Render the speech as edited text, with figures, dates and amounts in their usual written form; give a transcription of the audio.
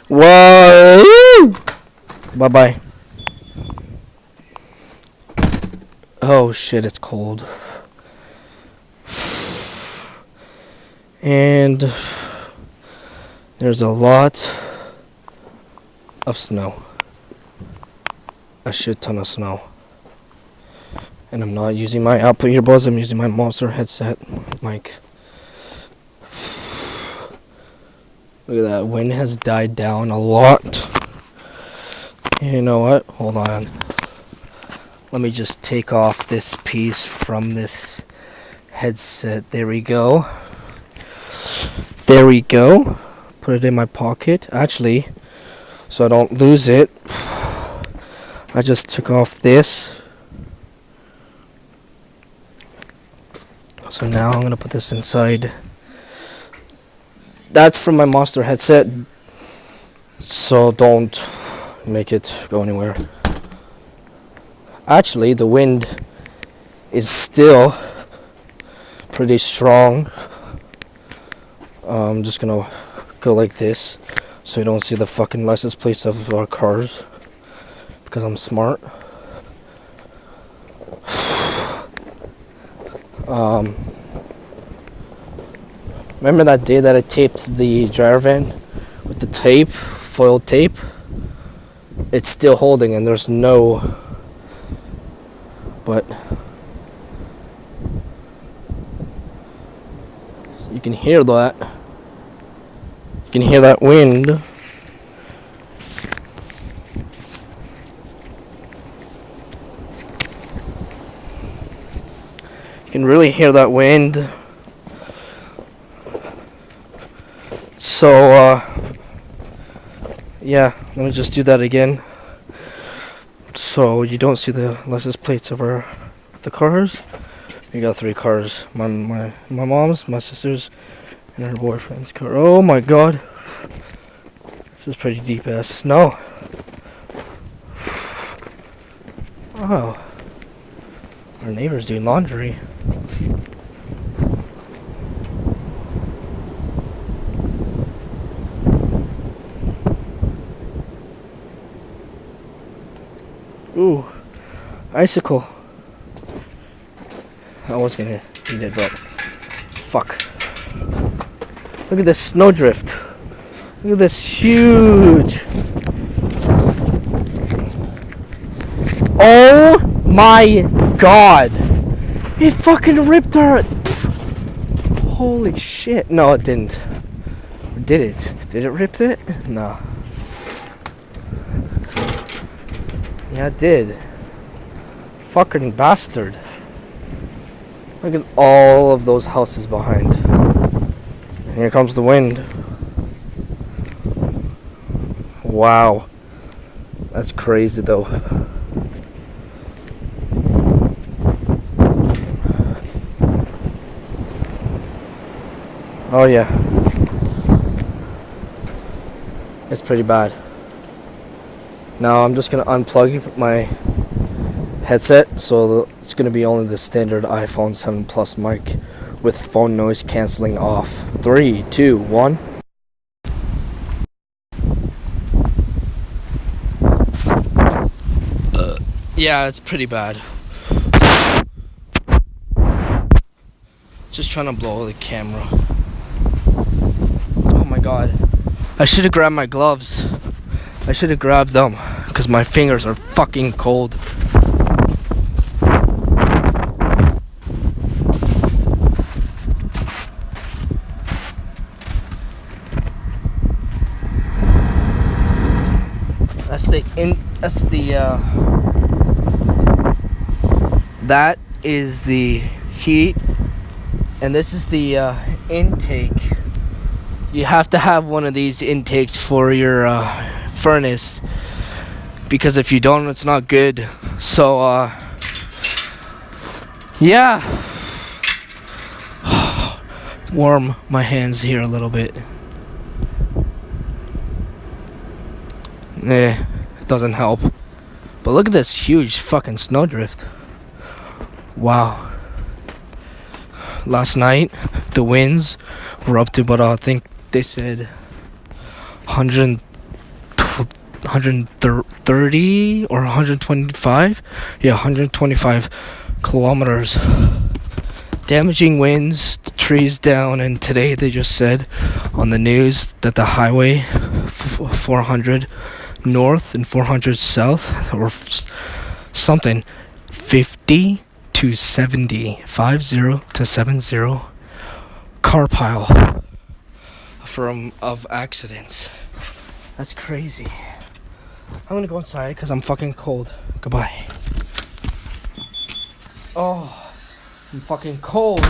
Whoa! Bye bye. Oh shit, it's cold. And there's a lot of snow. A shit ton of snow. And I'm not using my output earbuds, I'm using my Monster headset mic. Look at that, wind has died down a lot. You know what? Hold on. Let me just take off this piece from this headset. There we go. There we go. Put it in my pocket. Actually, so I don't lose it, I just took off this. So now I'm gonna put this inside. That's from my Monster headset, so don't make it go anywhere. Actually, the wind is still pretty strong. I'm just gonna go like this so you don't see the fucking license plates of our cars, because I'm smart. Remember that day that I taped the dryer van with the tape, foil tape? It's still holding and there's no, but you can hear that. You can hear that wind. You can really hear that wind. So, yeah, let me just do that again. So you don't see the license plates of the cars. We got 3 cars. My mom's, my sister's, and her boyfriend's car. Oh my god. This is pretty deep ass snow. Oh. Our neighbor's doing laundry. Ooh, icicle. I was gonna eat it, but fuck. Look at this snowdrift. Look at this huge. Oh my god. It fucking ripped her. Holy shit. No, it didn't. Or did it? Did it rip it? No. Yeah, it did. Fucking bastard. Look at all of those houses behind. And here comes the wind. Wow. That's crazy though. Oh yeah. It's pretty bad. Now I'm just gonna unplug my headset, so it's gonna be only the standard iPhone 7 Plus mic with phone noise cancelling off. 3, 2, 1. Yeah, it's pretty bad. Just trying to blow the camera. Oh my god. I should have grabbed my gloves. I should have grabbed them, because my fingers are fucking cold. That is the heat, and this is the intake. You have to have one of these intakes for your furnace, because if you don't, it's not good. So yeah. Warm my hands here a little bit. It doesn't help. But look at this huge fucking snowdrift. Wow. Last night, the winds were up to about, I think they said 100, 130 or 125. Yeah, 125 kilometers. Damaging winds, the trees down, and today they just said on the news that the highway 400 north and 400 south or something 50 to 70 to 70 car pile of accidents. That's crazy. I'm gonna go inside because I'm fucking cold. Goodbye. Oh, I'm fucking cold.